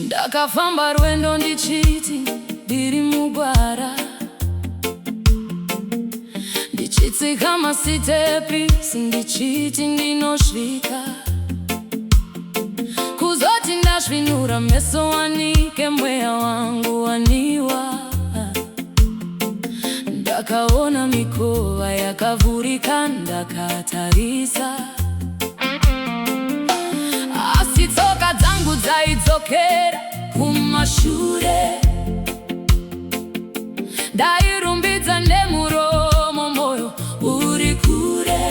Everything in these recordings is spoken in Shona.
Ndakafamba rwendo ndichiti ndiri mugwara, ndichitsika masitepi sindichiti ndinosvika. Kuzoti ndasvinura meso wanike, mweya wangu waniwa. Ndakaona mikova yakavhurika, ndakatarisa, asi tsoka dzangu dzaidzokera kumashure. Ndairumbidza nemuromo, moyo uri kure.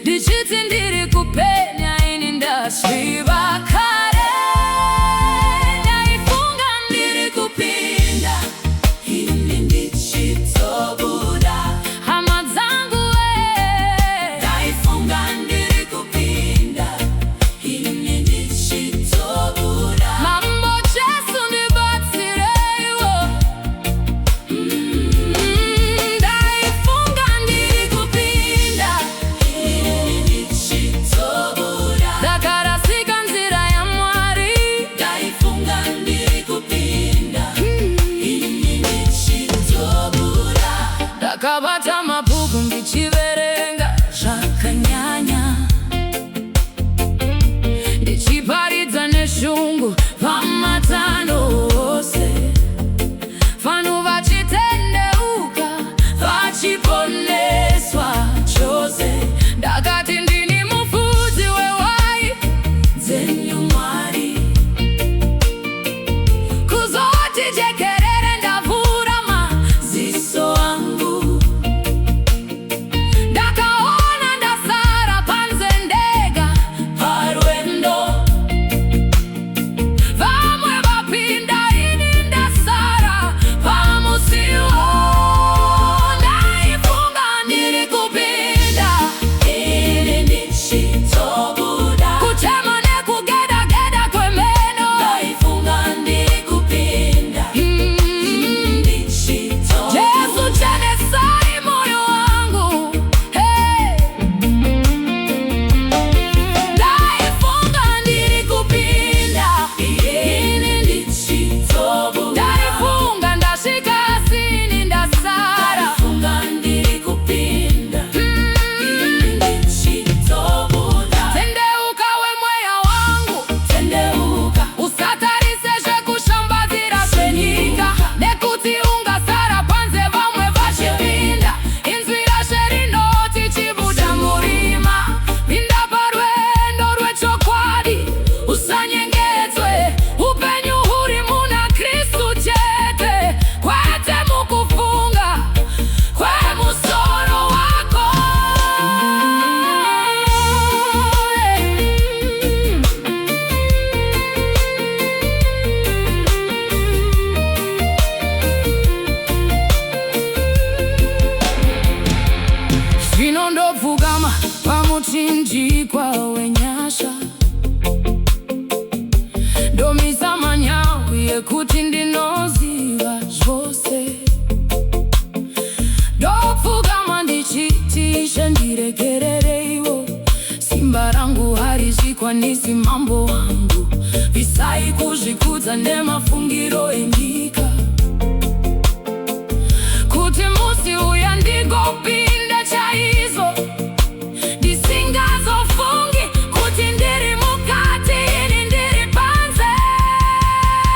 Ndichiti ndiri kupenya, ini ndasviba kare. Ndaifunga ndiri kupinda, ini ndichitobuda. Hama dzangu ndaifunga ndiri kupinda, ini ndichitobuda. Mambo Jesu ndibatsireiwo. Ndaifunga ndiri kupinda, ini ndichitobuda. Ndakarasika nzira ya Mwari. Ndaifunga ndiri kupinda, ini ndichitobuda. Ndakabata mabhuku ndichiverenga zvakanyanya, ndichiparidza neshungu pamatano ose. Vanhu vachitendeuka, vachiponeswa chose. Ndakati ndini mufudzi wewai dzenyu Mwari. Kuzoti jekerere ndavhura maziso angu. Ndakaona ndasara panze ndega parwendo. Vamwe vapinda, ini ndasara pamusiwo. Ndaifunga ndiri kupinda, ini ndichitobuda. Kuchema nekugedageda kwemeno. Ndaifunga ndiri kupinda, ini ndichitobuda. Jesu chenesai moyo wangu. Hey. Ndaifunga ndiri kupinda, ini ndichitobuda. Ndaifunga ndasvika asini ndasara. Ndaifunga ndiri kupinda, ini ndichitobuda. Tendeuka we mweya wangu, tendeuka. Usatarise zvekushambadzira zvenyika, nekuti ungasara panze vamwe vachipinda. Inzwi raShe rinoti chibuda murima. Pinda parwendo rwechokwadi, usanyengedzwe. Upenyu huri muna Kristu chete, kwete mukufunga kwemusoro wako. Zvino ndopfugama pamuchinjikwa wenyasha. Ndomisa manyawi yekuti ndinoziva zvose. Ndopfugama ndichiti, Ishe ndiregerereiwo. Simba rangu harizvikwanisi mambo wangu. Visai kuzvikudza nemafungiro enyika. Kuti musi uya ndigopinda chaizvo, ndisingazofungi kuti ndiri mukati, ini ndiri panze.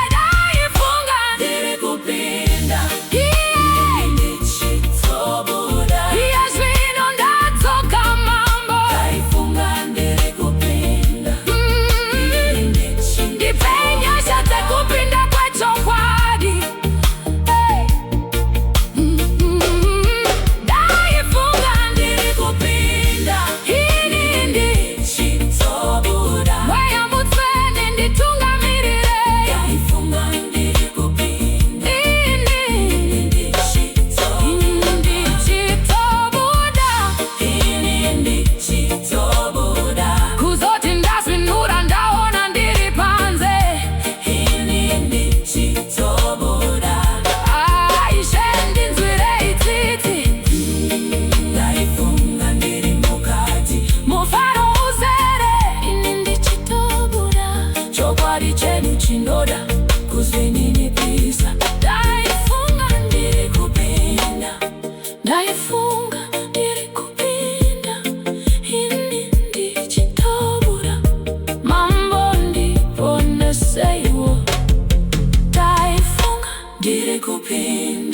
Ndaifunga ndiri kupinda, ini ndichitobuda. Iye zvino ndadzoka mambo. Ndaifunga ndiri kupinda, ini ndichitobuda. Ndipenyesha dzekupinda kwechokwadi. Hey. Ndaifunga ndinoda kuzvininipisa. Ndaifunga ndiri kupinda, ndaifunga ndiri kupinda. Ini ndichitobuda, mambo ndiponeseiwo. Ndaifunga ndiri kupinda.